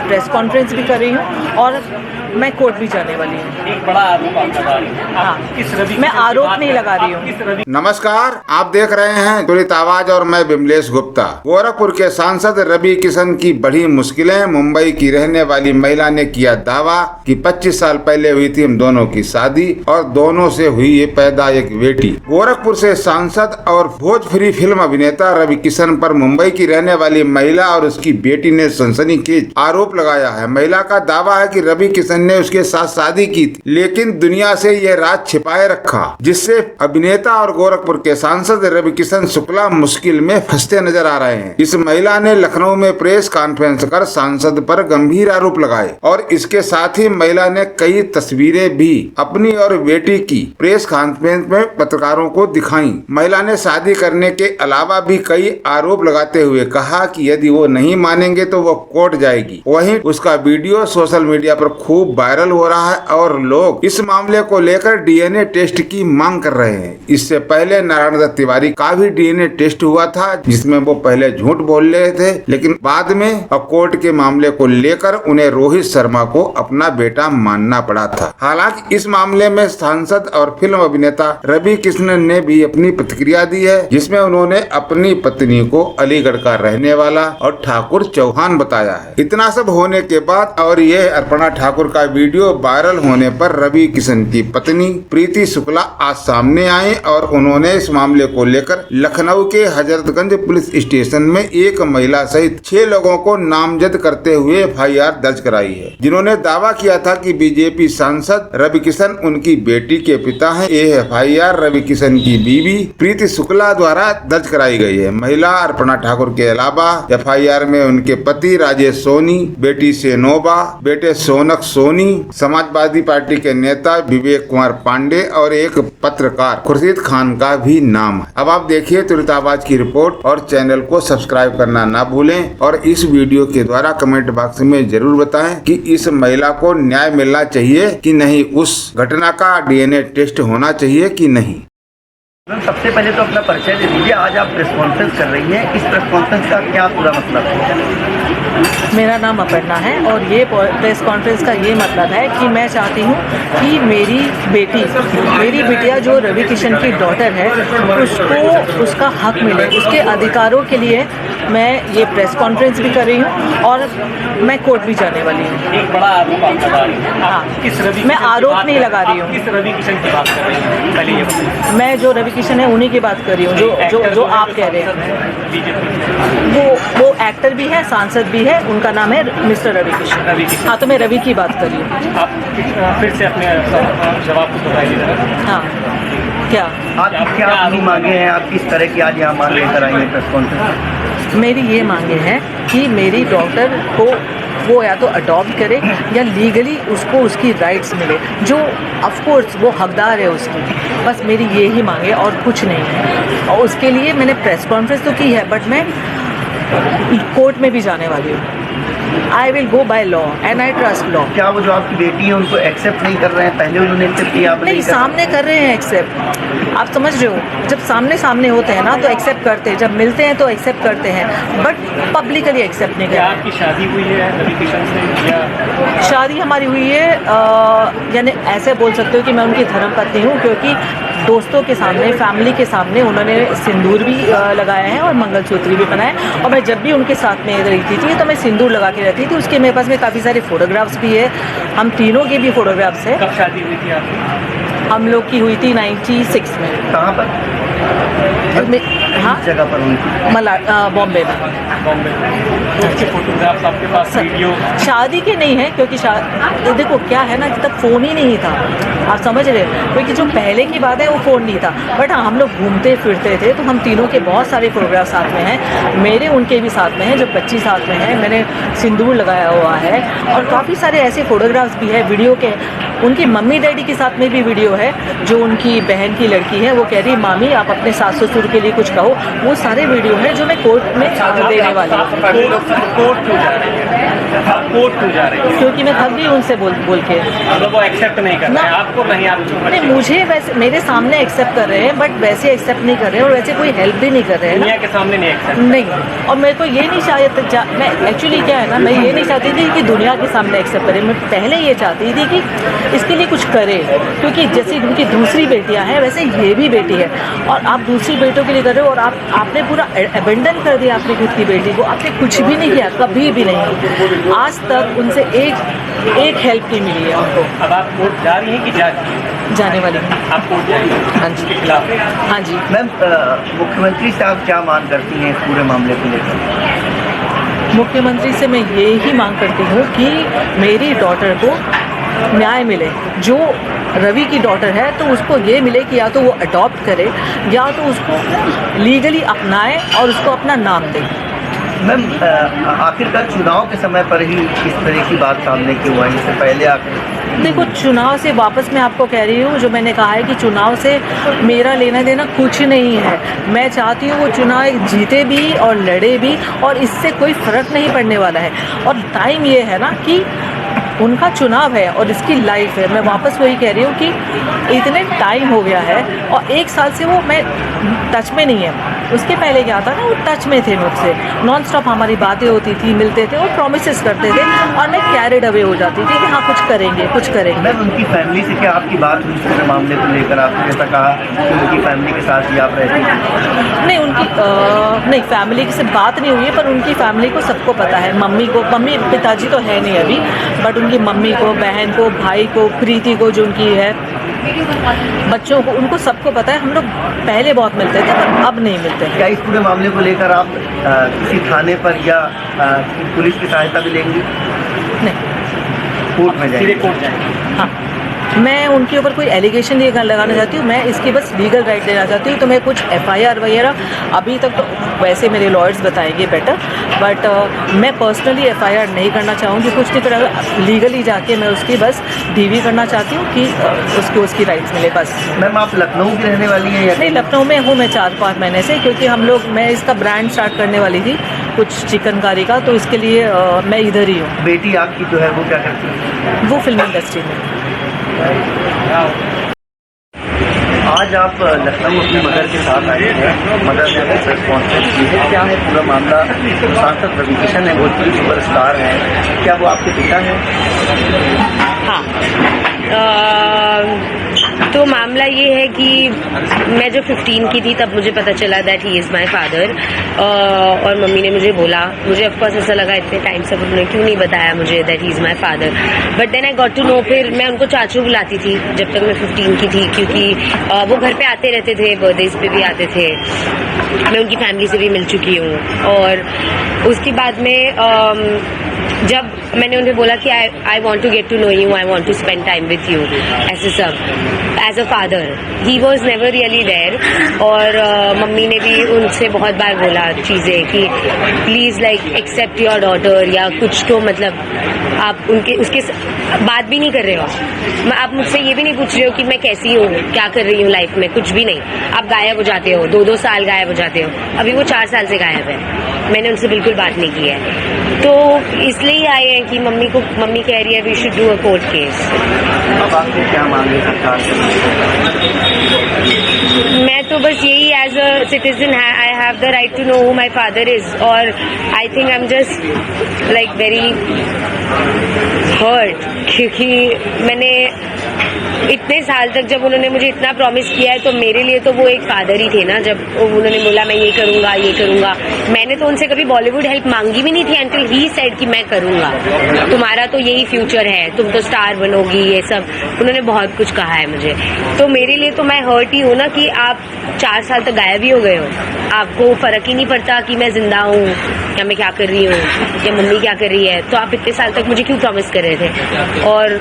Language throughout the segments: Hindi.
प्रेस कॉन्फ्रेंस भी कर रही हूँ और मैं कोर्ट भी जाने वाली हूँ। एक बड़ा आरोप आप लगा रही हैं। हाँ, मैं आरोप नहीं लगा रही हूँ। नमस्कार, आप देख रहे हैं त्वरित आवाज और मैं बिमलेश गुप्ता। गोरखपुर के सांसद रवि किशन की बड़ी मुश्किलें। मुंबई की रहने वाली महिला ने किया दावा कि 25 साल पहले हुई थी हम दोनों की शादी और दोनों से हुई ये पैदा एक बेटी। गोरखपुर से सांसद और भोजपुरी फिल्म अभिनेता रवि किशन पर मुंबई की रहने वाली महिला और उसकी बेटी ने सनसनीखेज आरोप लगाया है। महिला का दावा है कि रवि किशन ने उसके साथ शादी की थी, लेकिन दुनिया से यह राज छिपाए रखा, जिससे अभिनेता और गोरखपुर के सांसद रवि किशन शुक्ला मुश्किल में फंसते नजर आ रहे हैं। इस महिला ने लखनऊ में प्रेस कॉन्फ्रेंस कर सांसद पर गंभीर आरोप लगाए और इसके साथ ही महिला ने कई तस्वीरें भी अपनी और बेटी की प्रेस कॉन्फ्रेंस में पत्रकारों को दिखाई। महिला ने शादी करने के अलावा भी कई आरोप लगाते हुए कहा कि यदि वो नहीं मानेंगे तो वो कोर्ट जाएगी। वहीं उसका वीडियो सोशल मीडिया पर खूब वायरल हो रहा है और लोग इस मामले को लेकर डीएनए टेस्ट की मांग कर रहे हैं। इससे पहले नारायण दत्त तिवारी का भी डीएनए टेस्ट हुआ था, जिसमें वो पहले झूठ बोल रहे थे, लेकिन बाद में कोर्ट के मामले को लेकर उन्हें रोहित शर्मा को अपना बेटा मानना पड़ा था। हालांकि इस मामले में सांसद और फिल्म अभिनेता रवि किशन ने भी अपनी प्रतिक्रिया दी है, जिसमें उन्होंने अपनी पत्नी को अलीगढ़ का रहने वाला और ठाकुर चौहान बताया है। इतना सब होने के बाद और यह अर्पणा ठाकुर का वीडियो वायरल होने पर रवि किशन की पत्नी प्रीति शुक्ला आज सामने आए और उन्होंने इस मामले को लेकर लखनऊ के हजरतगंज पुलिस स्टेशन में एक महिला सहित 6 लोगों को नामजद करते हुए एफआईआर दर्ज कराई है, जिन्होंने दावा किया था कि बीजेपी सांसद रवि किशन उनकी बेटी के पिता हैं। ये एफआईआर रवि किशन की बीवी प्रीति शुक्ला द्वारा दर्ज कराई गई है। महिला अर्पणा ठाकुर के अलावा एफआईआर में उनके पति राजेश सोनी, बेटी सेनोबा, बेटे सोनक सोनी, समाजवादी पार्टी के नेता विवेक कुमार पांडे और एक पत्रकार खुर्शीद खान का भी नाम है। अब आप देखिए त्वरित आवाज की रिपोर्ट और चैनल को सब्सक्राइब करना ना भूलें और इस वीडियो के द्वारा कमेंट बॉक्स में जरूर बताएं कि इस महिला को न्याय मिलना चाहिए कि नहीं, उस घटना का डीएनए टेस्ट होना चाहिए कि नहीं। सबसे पहले तो अपना परिचय दे दीजिए। आज आप प्रेस कॉन्फ्रेंस कर रही हैं, इस प्रेस कॉन्फ्रेंस का क्या पूरा मतलब है? मेरा नाम अपर्णा है और ये प्रेस कॉन्फ्रेंस का ये मतलब है कि मैं चाहती हूँ कि मेरी बिटिया जो रवि किशन की डॉटर है, उसको उसका हक मिले, उसके अधिकारों के लिए मैं ये प्रेस कॉन्फ्रेंस भी कर रही हूँ और मैं कोर्ट भी जाने वाली हूँ। एक बड़ा आरोप आप लगा रही हैं। हाँ, किस रवि मैं आरोप नहीं लगा रही हूँ। किस रवि किशन की बात कर रही हैं? पहले ये बताइए। मैं जो रवि किशन है उन्हीं की बात कर रही हूँ, जो आप कह रहे हैं। वो एक्टर भी है, सांसद भी है, उनका नाम है मिस्टर रवि किशन। हाँ, तो मैं रवि की बात कर रही हूँ। आप फिर से अपने जवाब को बताइए। हाँ, क्या आप क्या अपनी मांगे हैं? आप किस तरह की आज यहाँ मांग लेकर आई हैं प्रेस कॉन्फ्रेंस? मेरी ये मांगे हैं कि मेरी डॉटर को वो या तो अडॉप्ट करे या लीगली उसको उसकी राइट्स मिले, जो ऑफ कोर्स वो हकदार है उसकी। बस मेरी ये ही मांगे और कुछ नहीं है। और उसके लिए मैंने प्रेस कॉन्फ्रेंस तो की है, बट मैं कोर्ट में भी जाने वाली हूँ। I will go by law and I trust law. क्या वो जो आपकी बेटी है उनको एक्सेप्ट नहीं कर रहे हैं? पहले उन्होंने एक्सेप्ट किया, आप नहीं, सामने कर रहे हैं एक्सेप्ट। आप समझ रहे हो, जब सामने होते हैं ना तो एक्सेप्ट करते हैं, जब मिलते हैं तो एक्सेप्ट करते हैं, बट पब्लिकली एक्सेप्ट नहीं करते। आपकी शादी हुई है रवि किशन से या? शादी हमारी हुई है, यानी ऐसे बोल सकते हो कि मैं उनकी धर्मपत्नी हूँ, क्योंकि दोस्तों के सामने, फैमिली के सामने उन्होंने सिंदूर भी लगाया है और मंगलसूत्र भी बनाया। और मैं जब भी उनके साथ में रहती थी तो मैं सिंदूर लगा के रहती थी। उसके मेरे पास में काफ़ी सारे फोटोग्राफ्स भी है, हम तीनों के भी फोटोग्राफ्स है। कब शादी हुई थी आपकी? हम लोग की हुई थी 96 में। कहाँ पर? हाँ, जगह पर हुई थी? बॉम्बे में। बॉम्बे में। तो उसके फोटोग्राफ्स आपके पास, वीडियो? शादी के नहीं है, क्योंकि देखो क्या है ना कि तब फ़ोन ही नहीं था, आप समझ रहे हो, क्योंकि जो पहले की बात है वो फ़ोन नहीं था। बट हाँ, हम लोग घूमते फिरते थे तो हम तीनों के बहुत सारे फोटोग्राफ साथ में हैं। मेरे उनके भी साथ में हैं, जो बच्ची साथ में है, मैंने सिंदूर लगाया हुआ है और काफ़ी सारे ऐसे फोटोग्राफ्स भी है वीडियो के। उनकी मम्मी डैडी के साथ में भी वीडियो है, जो उनकी बहन की लड़की है वो कह रही है मामी आप अपने सास ससुर के लिए कुछ कहो। वो सारे वीडियो है जो मैं कोर्ट में देने वाली हूँ। कोर्ट क्यों जा रही है? आप कोर्ट क्यों जा रही है? क्योंकि मैं थक गई उनसे बोल के। मतलब वो एक्सेप्ट नहीं कर रहे हैं आपको, नहीं आप नहीं, मुझे वैसे मेरे सामने एक्सेप्ट कर रहे हैं, बट वैसे एक्सेप्ट नहीं कर रहे हैं और वैसे कोई हेल्प भी नहीं कर रहे हैं दुनिया के सामने नहीं एक्सेप्ट नहीं। और मेरे को ये नहीं मैं एक्चुअली क्या है ना, मैं ये नहीं चाहती थी कि दुनिया के सामने एक्सेप्ट करे। मैं पहले ये चाहती थी कि इसके लिए कुछ करे, क्योंकि जैसे उनकी दूसरी बेटियां हैं वैसे ये भी बेटी है और आप दूसरी बेटों के लिए कर रहे हो और आपने पूरा अबेंडन कर दिया अपनी खुद की बेटी को। आपने कुछ भी नहीं किया, कभी भी नहीं। आज तक उनसे एक हेल्प नहीं मिली है उनको। अब आप कोर्ट जा रही हैं कि जाने वाली हूँ। आप कोर्ट जाएंगे हाँ जी, के खिलाफ? हाँ जी। मैम, मुख्यमंत्री साहब क्या मांग करती हैं इस पूरे मामले को लेकर? मुख्यमंत्री से मैं ये ही मांग करती हूँ कि मेरी डॉटर को न्याय मिले। जो रवि की डॉटर है तो उसको ये मिले कि या तो वो अडॉप्ट करे या तो उसको लीगली अपनाए और उसको अपना नाम दे। मैम, आखिरकार चुनाव के समय पर ही इस तरह की बात सामने क्यों आई? इससे पहले आखिर देखो, चुनाव से वापस मैं आपको कह रही हूँ, जो मैंने कहा है कि चुनाव से मेरा लेना देना कुछ नहीं है। मैं चाहती हूँ वो चुनाव जीते भी और लड़े भी और इससे कोई फ़र्क नहीं पड़ने वाला है। और टाइम ये है ना कि उनका चुनाव है और इसकी लाइफ है। मैं वापस वही कह रही हूँ कि इतने टाइम हो गया है और 1 साल से वो मैं टच में नहीं है। उसके पहले क्या था ना, वो टच में थे मुझसे, नॉन स्टॉप हमारी बातें होती थी, मिलते थे और प्रॉमिसेस करते थे और मैं कैरिड अवे हो जाती थी कि हाँ कुछ करेंगे कुछ करेंगे। मैम, उनकी फैमिली से क्या आपकी बात हुई इस पूरे मामले को लेकर? आपने जैसा कहा कि उनकी फैमिली के साथ ही आप रहती थी। नहीं, नहीं फैमिली से बात नहीं हुई है, पर उनकी फैमिली को सबको पता है। मम्मी पिताजी तो है नहीं अभी, बट उनकी मम्मी को, बहन को, भाई को, प्रीति को जो उनकी है, बच्चों को, उनको सबको पता है। हम लोग पहले बहुत मिलते थे पर अब नहीं मिलते हैं। क्या इस पूरे मामले को लेकर आप किसी थाने पर या पुलिस की सहायता भी लेंगी? नहीं, कोर्ट में जाएंगे? कोर्ट जाएंगे। हाँ, मैं उनके ऊपर कोई एलिगेशन नहीं लगाना चाहती हूँ। मैं इसकी बस लीगल राइट देना चाहती हूँ। तो मैं कुछ FIR वगैरह अभी तक तो वैसे मेरे लॉयर्स बताएंगे बेटर, बट मैं पर्सनली FIR नहीं करना चाहूँगी, कुछ नहीं करेगा। लीगली जाके मैं उसकी बस DV करना चाहती हूँ कि उसको उसकी राइट्स मिले बस। मैम, आप लखनऊ की रहने वाली हैं या नहीं, लखनऊ में हूँ मैं 4-5 महीने से, क्योंकि मैं इसका ब्रांड स्टार्ट करने वाली थी कुछ चिकनकारी का, तो इसके लिए मैं इधर ही हूँ। बेटी आपकी जो है वो क्या करती है? वो फिल्म इंडस्ट्री में। आज आप लखनऊ अपनी मदर के साथ आए हैं, मदर ने प्रेस कॉन्फ्रेंस की है। क्या है पूरा मामला? सांसद रवि किशन है, भोजपुरी सुपरस्टार हैं, क्या वो आपके पिता हैं? हाँ, तो मामला ये है कि मैं जब 15 की थी तब मुझे पता चला that he is my father, और मम्मी ने मुझे बोला, मुझे ऑफकोर्स ऐसा लगा इतने टाइम से उन्होंने क्यों नहीं बताया मुझे that he is my father, but then I got to know. फिर मैं उनको चाचू बुलाती थी जब तक मैं 15 की थी, क्योंकि वो घर पे आते रहते थे, बर्थडेज पे भी आते थे। मैं उनकी फैमिली से भी मिल चुकी हूँ। और उसके बाद में जब मैंने उन्हें बोला कि I want to get to know you, I want to spend time with you ऐसे सब, as a father, he was never really there. और मम्मी ने भी उनसे बहुत बार बोला चीज़ें कि please like accept your daughter, या कुछ तो मतलब आप उसके बात भी नहीं कर रहे हो। आप मुझसे ये भी नहीं पूछ रहे हो कि मैं कैसी हूँ, क्या कर रही हूँ लाइफ में, कुछ भी नहीं। आप गायब हो जाते हो, 2-2 साल गायब हो जाते हो। अभी वो 4 साल से गायब है, मैंने उनसे बिल्कुल बात नहीं की है। तो इसलिए आए हैं कि मम्मी कह रही है we should do a court case. अब आपको क्या मांगे सरकार से? मैं तो बस यही, as a citizen I have the right to know who my father is, और I think I am just like very hurt, क्योंकि मैंने इतने साल तक, जब उन्होंने मुझे इतना प्रॉमिस किया है, तो मेरे लिए तो वो एक फादर ही थे ना। जब उन्होंने बोला मैं ये करूँगा, मैंने तो उनसे कभी बॉलीवुड हेल्प मांगी भी नहीं थी, एंटिल ही सेड कि मैं करूँगा, तुम्हारा तो यही फ्यूचर है, तुम तो स्टार बनोगी, ये सब उन्होंने बहुत कुछ कहा है मुझे। तो मेरे लिए तो मैं हर्ट ही हूँ ना कि आप 4 साल तक गायब ही हो गए हो, आपको फर्क ही नहीं पड़ता कि मैं जिंदा हूँ या मैं क्या कर रही हूँ या मम्मी क्या कर रही है। तो आप इतने साल तक मुझे क्यों प्रॉमिस कर रहे थे? और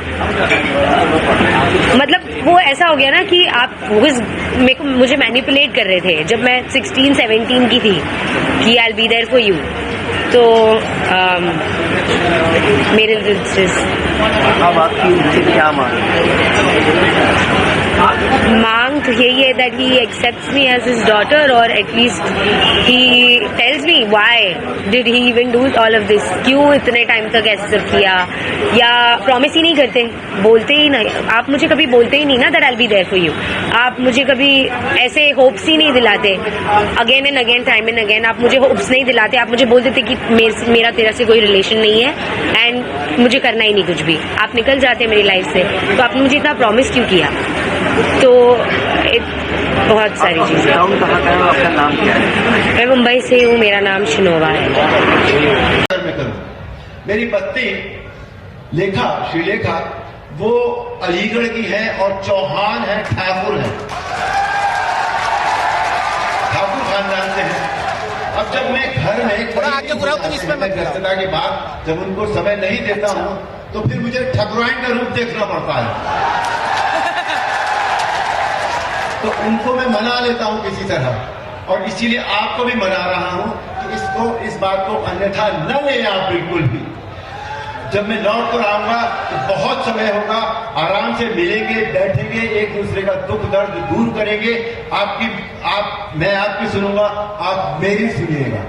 मतलब वो ऐसा हो गया ना कि आप मुझे मैनिपुलेट कर रहे थे जब मैं 16-17 की थी कि I will be there for you. तो मेरे रिलेटिव्स। अब आपकी उनसे क्या मांग मांग तो यही है that he accepts me as his daughter, और at least he tells me why did he even do all of this, क्यों इतने टाइम तक ऐसे सब किया, या प्रॉमिस ही नहीं करते, बोलते ही नहीं। आप मुझे कभी बोलते ही नहीं ना that I will be there for you, आप मुझे कभी ऐसे होप्स ही नहीं दिलाते, again and again, time and again आप मुझे होप्स नहीं दिलाते, आप मुझे बोल देते कि मेरा तेरा से कोई रिलेशन नहीं है एंड मुझे करना ही नहीं कुछ भी, आप निकल जाते मेरी लाइफ से, तो आपने मुझे इतना प्रॉमिस क्यों किया। तो बहुत सारी चीजें। कहाँ का है, आपका नाम क्या है? मैं मुंबई से हूँ, मेरा नाम शिनोवा है। मेरी पत्नी लेखा, श्रीलेखा, वो अलीगढ़ की है और चौहान है, ठाकुर है, ठाकुर खानदान से है। अब जब मैं घर में व्यस्तता के बाद जब उनको समय नहीं देता हूँ तो फिर मुझे ठकुराइन का रूप देखना पड़ता है, तो उनको मैं मना लेता हूं किसी तरह, और इसीलिए आपको भी मना रहा हूं कि इस बात को अन्यथा न ले आप बिल्कुल भी। जब मैं लौट कर आऊंगा तो बहुत समय होगा, आराम से मिलेंगे, बैठेंगे, एक दूसरे का दुख दर्द दूर करेंगे, मैं आपकी सुनूंगा, आप मेरी सुनिएगा।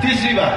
तीसरी बात,